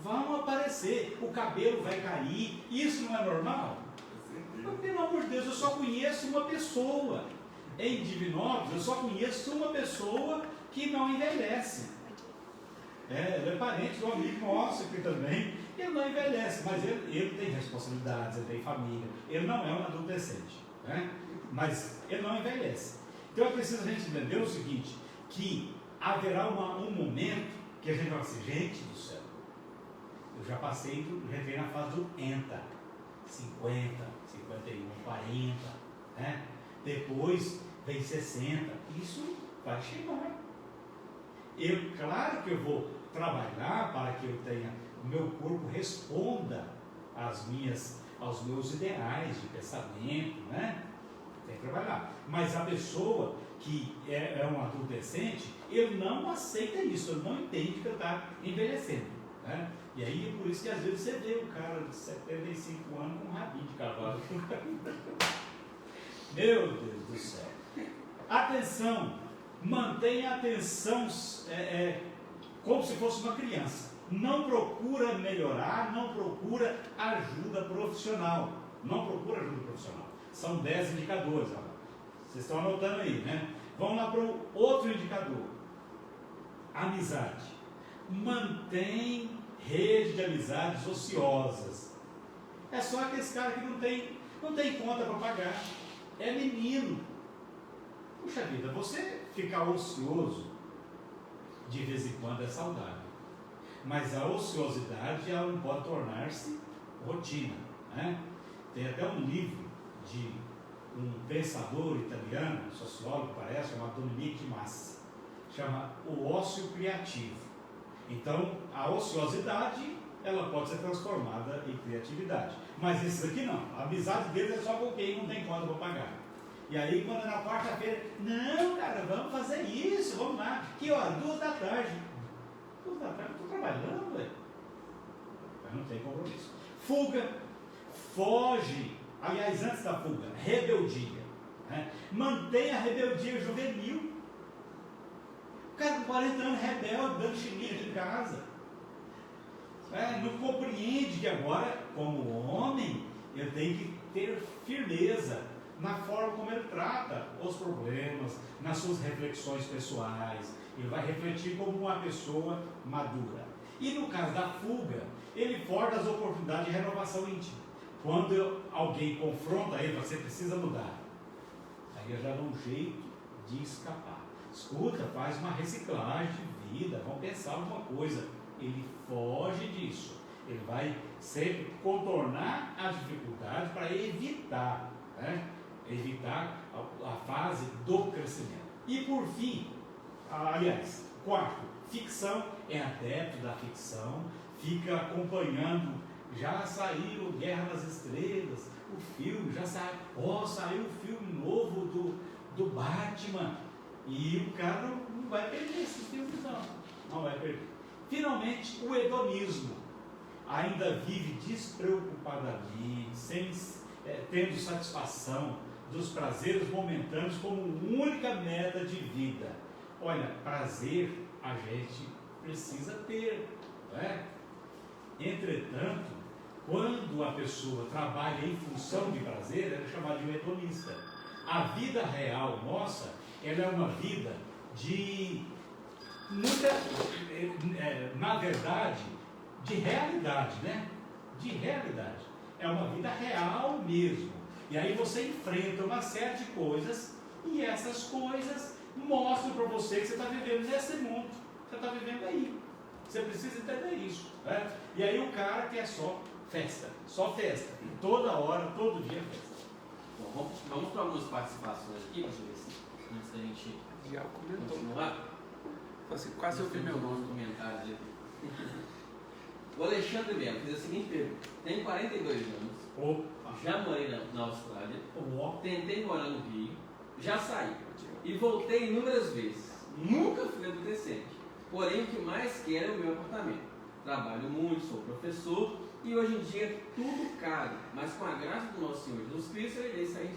Vão aparecer, o cabelo vai cair, isso não é normal? Mas, pelo amor de Deus, eu só conheço uma pessoa. Em Divinópolis, eu só conheço uma pessoa que não envelhece. Ele é parente do amigo nosso aqui também. Ele não envelhece, mas ele tem responsabilidades, ele tem família. Ele não é um adolescente, né? Mas ele não envelhece. Então é preciso a gente entender o seguinte, que haverá um momento que a gente vai assim, gente do céu, eu já entrei na fase do ENTA, 50, 51, 40, né? Depois vem 60, isso vai chegar. Claro que eu vou trabalhar para que eu tenha, o meu corpo responda aos meus ideais de pensamento, né? Tem que trabalhar. Mas a pessoa que é um adolescente, ele não aceita isso, ele não entende que ele está envelhecendo, né? E aí é por isso que às vezes você vê o cara de 75 anos com um rabinho de cavalo. Meu Deus do céu. Atenção, mantenha a atenção como se fosse uma criança. Não procura melhorar, não procura ajuda profissional. Não procura ajuda profissional. São 10 indicadores. Ó. Vocês estão anotando aí, né? Vamos lá para o outro indicador. Amizade. Mantém rede de amizades ociosas. É só aqueles caras que não tem conta para pagar. É menino. Puxa vida, você ficar ocioso de vez em quando é saudável. Mas a ociosidade ela não pode tornar-se rotina, né? Tem até um livro de um pensador italiano, sociólogo parece, chamado Dominique de Massa, chama O Ócio Criativo. Então, a ociosidade ela pode ser transformada em criatividade. Mas esses aqui não. A amizade deles é só com quem não tem conta para pagar. E aí, quando é na quarta-feira, não, cara, vamos fazer isso, vamos lá. Que hora? 2 da tarde. 2 da tarde, eu estou trabalhando, velho. Mas não tem compromisso. Fuga, foge. Aliás, antes da fuga, rebeldia. Né? Mantenha a rebeldia juvenil. O cara com 40 anos rebelde, dando chinês em casa. Não compreende que agora, como homem, eu tenho que ter firmeza na forma como ele trata os problemas, nas suas reflexões pessoais. Ele vai refletir como uma pessoa madura. E no caso da fuga, ele foge das oportunidades de renovação íntima. Quando alguém confronta ele, você precisa mudar. Aí ele já dá um jeito de escapar. Escuta, faz uma reciclagem de vida, vamos pensar alguma coisa. Ele foge disso. Ele vai sempre contornar as dificuldades para evitar, né? Evitar a fase do crescimento. E por fim, aliás, quarto, ficção, é adepto da ficção, fica acompanhando, já saiu Guerra nas Estrelas, o filme, já saiu o filme novo do Batman, e o cara não vai perder esses filmes não vai perder. Finalmente, o hedonismo, ainda vive despreocupadamente, tendo satisfação dos prazeres momentâneos como única meta de vida. Olha, prazer a gente precisa ter, não é? Entretanto, quando a pessoa trabalha em função de prazer, ela é chamada de hedonista. A vida real nossa, ela é uma vida de na verdade, de realidade, né? De realidade. É uma vida real mesmo. E aí você enfrenta uma série de coisas e essas coisas mostram para você que você está vivendo nesse mundo. Você está vivendo aí. Você precisa entender isso, né? E aí o cara quer só festa. Toda hora, todo dia festa. Bom, vamos para algumas participações aqui, para ver se antes da gente já comentou. Continuar. Assim, quase eu vi meu nome. Comentários aqui. O Alexandre Melo fez a seguinte pergunta: tenho 42 anos, já morei na Austrália, tentei morar no Rio, já saí e voltei inúmeras vezes. Nunca fui adolescente, porém o que mais quero é o meu apartamento. Trabalho muito, sou professor e hoje em dia é tudo caro, mas com a graça do nosso Senhor Jesus Cristo eu irei sair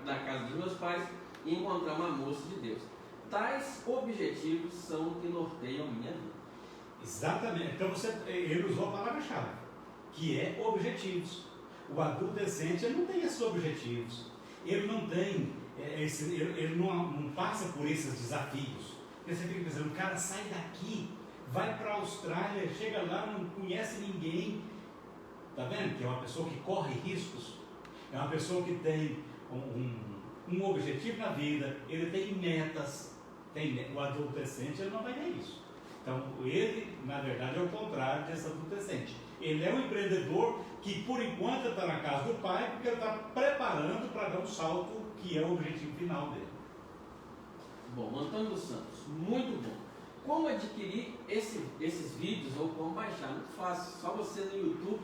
da casa dos meus pais e encontrar uma moça de Deus. Tais objetivos são que norteiam minha vida. Exatamente. Então ele usou a palavra-chave, que é objetivos. O adolescente ele não tem esses objetivos. Ele não tem, ele não passa por esses desafios. Porque você fica pensando, o cara sai daqui, vai para a Austrália, chega lá, não conhece ninguém. Está vendo? Que é uma pessoa que corre riscos, é uma pessoa que tem um objetivo na vida, ele tem metas. O adolescente ele não vai ter isso. Então, ele, na verdade, é o contrário desse adolescente. Ele é um empreendedor que, por enquanto, está na casa do pai, porque ele está preparando para dar um salto, que é o objetivo final dele. Bom, Antônio dos Santos, muito bom. Como adquirir esses vídeos ou como baixar? Muito fácil, só você no YouTube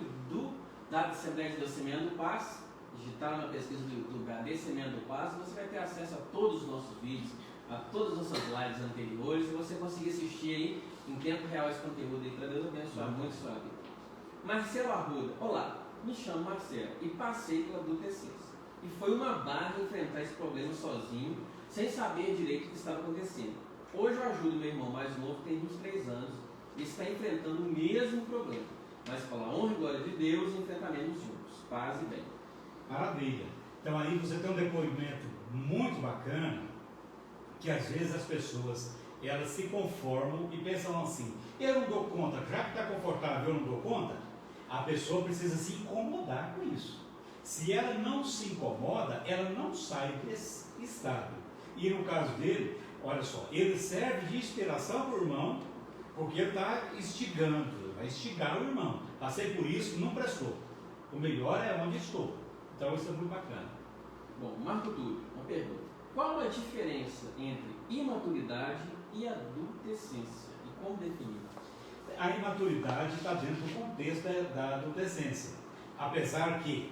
da Assembleia de Deus Semeando o Passo, digitar na pesquisa do YouTube AD Semeando o Passo, você vai ter acesso a todos os nossos vídeos, a todas as nossas lives anteriores, e você conseguir assistir aí em tempo real esse conteúdo aí, para Deus abençoar muito sua vida. Marcelo Arruda, olá, me chamo Marcelo e passei pela adolescência. E foi uma barra enfrentar esse problema sozinho, sem saber direito o que estava acontecendo. Hoje eu ajudo meu irmão mais novo, que tem 23 anos, e está enfrentando o mesmo problema. Mas pela honra e glória de Deus, enfrentaremos juntos. Paz e bem. Maravilha. Então aí você tem um depoimento muito bacana, que às vezes as pessoas, elas se conformam e pensam assim, eu não dou conta, já que está confortável eu não dou conta, a pessoa precisa se incomodar com isso. Se ela não se incomoda, ela não sai desse estado. E no caso dele, olha só, ele serve de inspiração para o irmão, porque ele está instigando, ele vai instigar o irmão. Passei por isso, não prestou. O melhor é onde estou. Então isso é muito bacana. Bom, Marco Túlio, uma pergunta. Qual a diferença entre imaturidade e adolescência? E como definir? A imaturidade está dentro do contexto da adolescência. Apesar que,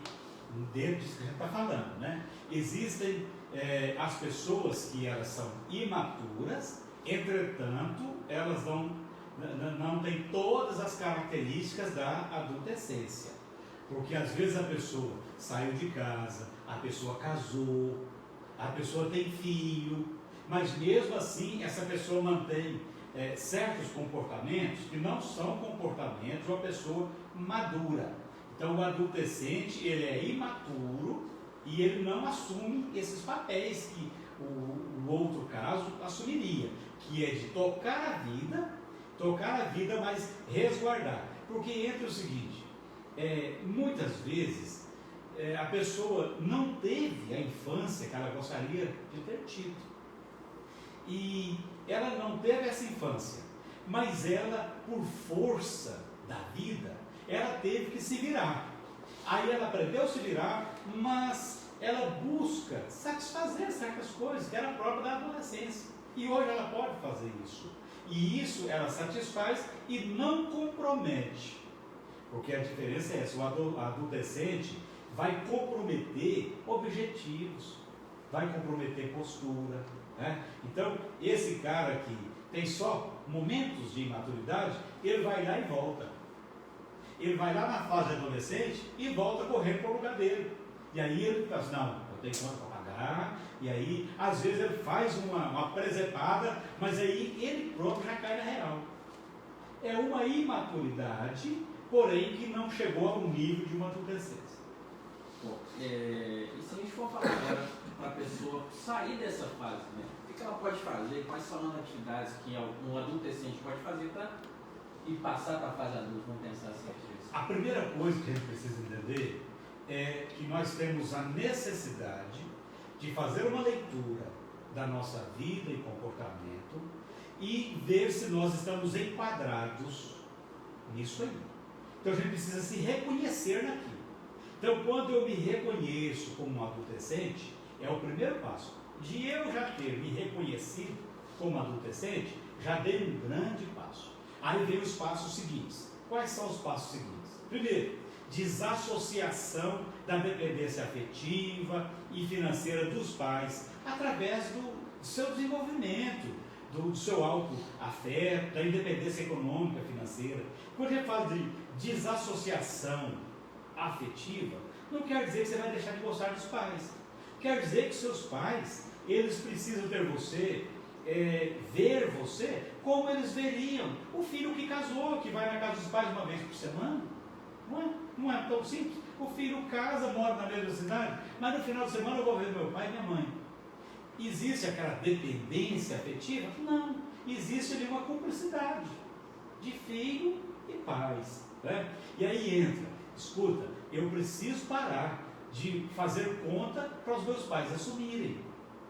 dentro disso que a gente está falando, né? Existem as pessoas que elas são imaturas, entretanto, elas não têm todas as características da adolescência. Porque às vezes a pessoa saiu de casa, a pessoa casou, a pessoa tem filho, mas mesmo assim essa pessoa mantém certos comportamentos que não são comportamentos de uma pessoa madura. Então o adolescente, ele é imaturo e ele não assume esses papéis que o outro caso assumiria, que é de tocar a vida, mas resguardar. Porque entra o seguinte, muitas vezes a pessoa não teve a infância que ela gostaria de ter tido. E ela não teve essa infância, mas ela, por força da vida, ela teve que se virar. Aí ela aprendeu a se virar, mas ela busca satisfazer certas coisas que eram próprias da adolescência. E hoje ela pode fazer isso. E isso ela satisfaz e não compromete. Porque a diferença é essa, o adolescente vai comprometer objetivos, vai comprometer postura, né? Então, esse cara que tem só momentos de imaturidade, ele vai lá e volta. Ele vai lá na fase adolescente e volta correndo para o lugar dele. E aí ele fala assim, não, eu tenho conta para pagar. E aí, às vezes ele faz uma presepada, mas aí ele próprio já cai na real. É uma imaturidade, porém que não chegou ao nível de uma adolescência. Bom, e se a gente for falar agora para a pessoa sair dessa fase, né? O que ela pode fazer? Quais são as atividades que um adolescente pode fazer para ir passar para a fase adulta? Vamos pensar assim. A primeira coisa que a gente precisa entender é que nós temos a necessidade de fazer uma leitura da nossa vida e comportamento e ver se nós estamos enquadrados nisso aí. Então a gente precisa se reconhecer naquilo. Então quando eu me reconheço como um adolescente, é o primeiro passo. De eu já ter me reconhecido como adolescente, já dei um grande passo. Aí vem os passos seguintes. Quais são os passos seguintes? Primeiro, desassociação da dependência afetiva e financeira dos pais através do seu desenvolvimento, do seu autoafeto, da independência econômica, financeira. Quando a gente fala de desassociação afetiva, não quer dizer que você vai deixar de gostar dos pais. Quer dizer que seus pais, eles precisam ter você, ver você como eles veriam o filho que casou, que vai na casa dos pais uma vez por semana. Não é tão simples. O filho casa, mora na mesma cidade, mas no final de semana eu vou ver meu pai e minha mãe. Existe aquela dependência afetiva? Não. Existe ali uma cumplicidade. de filho e pais. Né? E aí entra, escuta, eu preciso parar de fazer conta para os meus pais assumirem.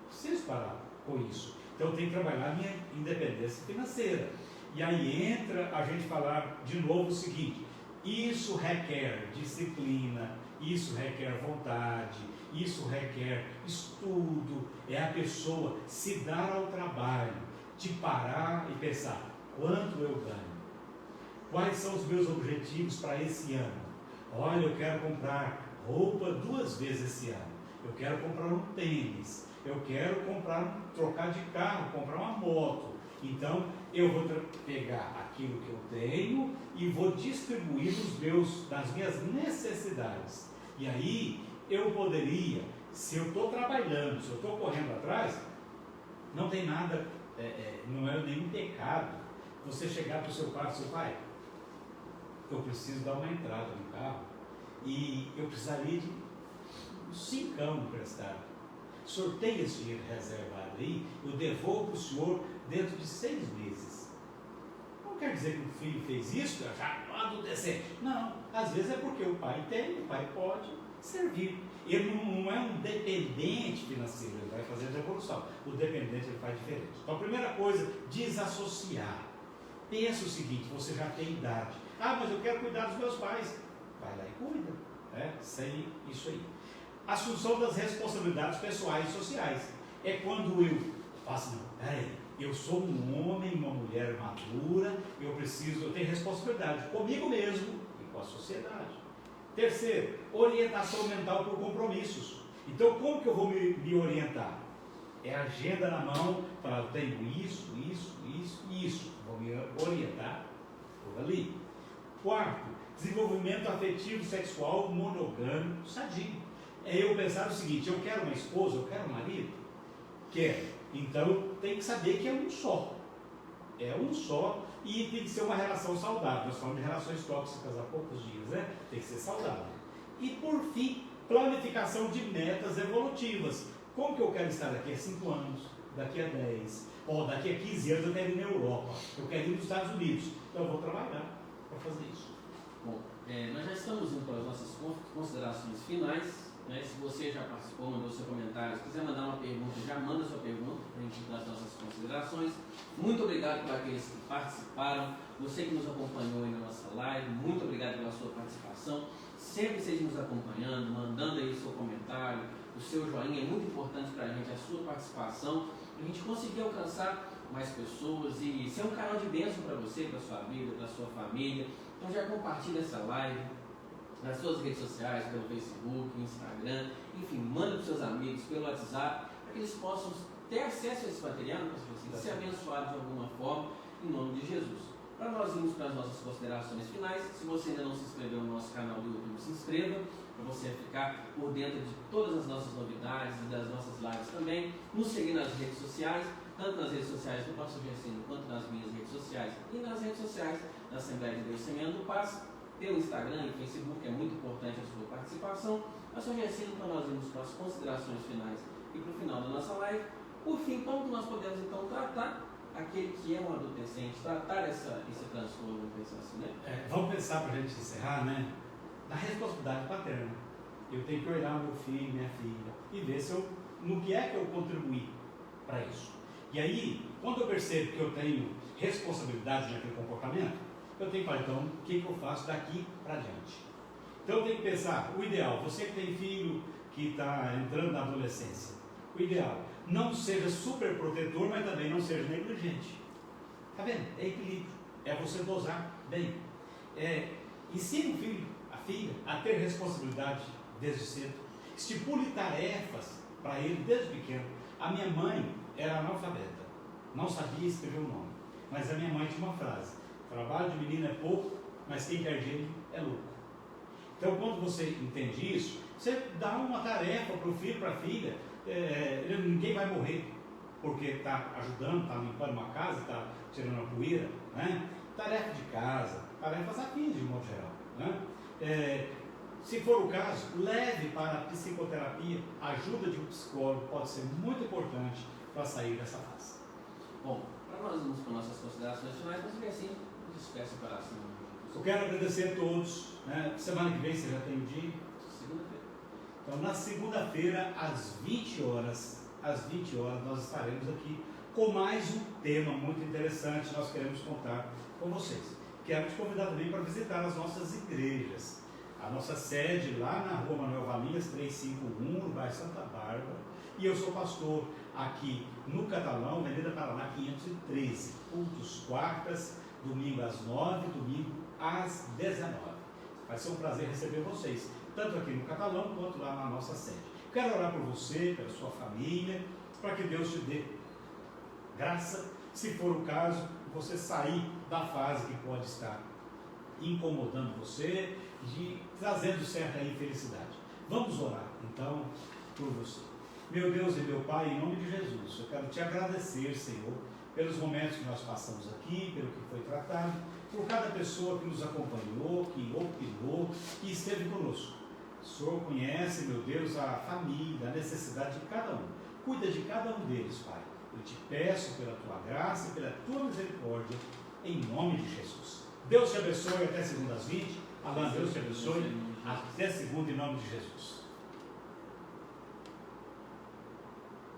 Preciso parar com isso. Então eu tenho que trabalhar a minha independência financeira. E aí entra a gente falar de novo o seguinte: isso requer disciplina, isso requer vontade, isso requer estudo. É a pessoa se dar ao trabalho de parar e pensar: quanto eu ganho? Quais são os meus objetivos para esse ano? Olha, eu quero comprar roupa 2 vezes esse ano. Eu quero comprar um tênis. Eu quero trocar de carro, comprar uma moto. Então, eu vou pegar aquilo que eu tenho e vou distribuir nas minhas necessidades. E aí, eu poderia, se eu estou trabalhando, se eu estou correndo atrás, não tem nada, não é nenhum pecado você chegar para o seu pai, eu preciso dar uma entrada no carro e eu precisaria de um 5 emprestado. Sorteia esse dinheiro reservado aí, eu devolvo para o senhor dentro de 6 meses. Não quer dizer que o filho fez isso, eu já mando descer. Não, às vezes é porque o pai tem, o pai pode servir. Ele não é um dependente financeiro, ele vai fazer a devolução. O dependente ele faz diferente. Então a primeira coisa, desassociar. Pensa o seguinte: você já tem idade. Ah, mas eu quero cuidar dos meus pais. Vai lá e cuida. Sem isso aí. Assunção das responsabilidades pessoais e sociais. É quando eu faço, eu sou um homem, uma mulher madura, eu tenho responsabilidade comigo mesmo e com a sociedade. Terceiro, orientação mental por compromissos. Então, como que eu vou me orientar? É a agenda na mão, para eu tenho isso. Vou me orientar por ali. Quarto, desenvolvimento afetivo sexual monogâmico sadio. É eu pensar o seguinte: eu quero uma esposa, eu quero um marido? Quero. Então tem que saber que é um só. É um só e tem que ser uma relação saudável. Nós falamos de relações tóxicas há poucos dias, né? Tem que ser saudável. E por fim, planificação de metas evolutivas. Como que eu quero estar daqui a 5 anos, daqui a 10, ou daqui a 15 anos eu quero ir na Europa, eu quero ir nos Estados Unidos. Então eu vou trabalhar para fazer isso. Bom, nós já estamos indo para as nossas considerações finais. Se você já participou, mandou seu comentário, se quiser mandar uma pergunta, já manda sua pergunta para a gente ir para as nossas considerações. Muito obrigado para aqueles que participaram, você que nos acompanhou aí na nossa live, muito obrigado pela sua participação. Sempre esteja nos acompanhando, mandando aí o seu comentário, o seu joinha, é muito importante para a gente a sua participação, para a gente conseguir alcançar mais pessoas e ser um canal de bênção para você, para a sua vida, para a sua família. Então já compartilha essa live nas suas redes sociais, pelo Facebook, Instagram, enfim, manda para os seus amigos, pelo WhatsApp, para que eles possam ter acesso a esse material, para ser abençoados de alguma forma, em nome de Jesus. Para nós irmos para as nossas considerações finais, se você ainda não se inscreveu no nosso canal do YouTube, se inscreva, para você ficar por dentro de todas as nossas novidades e das nossas lives também. Nos seguir nas redes sociais, tanto nas redes sociais do Pastor Gercino, quanto nas minhas redes sociais e nas redes sociais da Assembleia de Deus Semeando Paz, pelo Instagram e Facebook, é muito importante a sua participação. Pastor Gercino, para nós irmos para as considerações finais e para o final da nossa live. Por fim, como nós podemos então tratar aquele que é um adolescente, tratar esse transtorno, vamos pensar assim, né? Vamos pensar para a gente encerrar, né? Da responsabilidade paterna. Eu tenho que olhar meu filho, minha filha, e ver no que é que eu contribuí para isso. E aí, quando eu percebo que eu tenho responsabilidade naquele comportamento, eu tenho que falar, então, o que eu faço daqui para diante? Então eu tenho que pensar, o ideal, você que tem filho que está entrando na adolescência, o ideal, não seja super protetor, mas também não seja negligente. Está vendo? É equilíbrio. É você dosar bem. Ensine o filho, a filha, a ter responsabilidade desde cedo. Estipule tarefas para ele desde pequeno. A minha mãe era analfabeta, não sabia escrever o nome. Mas a minha mãe tinha uma frase: trabalho de menino é pouco, mas quem quer gênio é louco. Então, quando você entende isso, você dá uma tarefa para o filho, para a filha. Ninguém vai morrer porque está ajudando, está limpando uma casa, está tirando a poeira, né? Tarefa de casa, tarefas afins de modo geral, né? Se for o caso, leve para a psicoterapia. A ajuda de um psicólogo pode ser muito importante para sair dessa fase. Bom, para nós irmos para nossas considerações finais, mas assim, Despeça para a semana. Eu quero agradecer a todos. Né? Semana que vem você já tem o dia? Segunda-feira. Então, na segunda-feira, às 20 horas, nós estaremos aqui com mais um tema muito interessante. Nós queremos contar com vocês. Quero te convidar também para visitar as nossas igrejas. A nossa sede lá na Rua Manuel Valinhas, 351, no bairro Santa Bárbara. E eu sou pastor aqui no Catalão, Avenida Paraná 513. Cultos quartas, domingo às 9, domingo às 19. Vai ser um prazer receber vocês, tanto aqui no Catalão quanto lá na nossa sede. Quero orar por você, pela sua família, para que Deus te dê graça, se for o caso, você sair da fase que pode estar incomodando você, trazendo certa infelicidade. Vamos orar, então, por você. Meu Deus e meu Pai, em nome de Jesus, eu quero te agradecer, Senhor, pelos momentos que nós passamos aqui, pelo que foi tratado, por cada pessoa que nos acompanhou, que opinou, que esteve conosco. O Senhor conhece, meu Deus, a família, a necessidade de cada um. Cuida de cada um deles, Pai. Eu te peço pela tua graça e pela tua misericórdia, em nome de Jesus. Deus te abençoe até segunda às 20. Alan, Deus te abençoe até segunda, em nome de Jesus.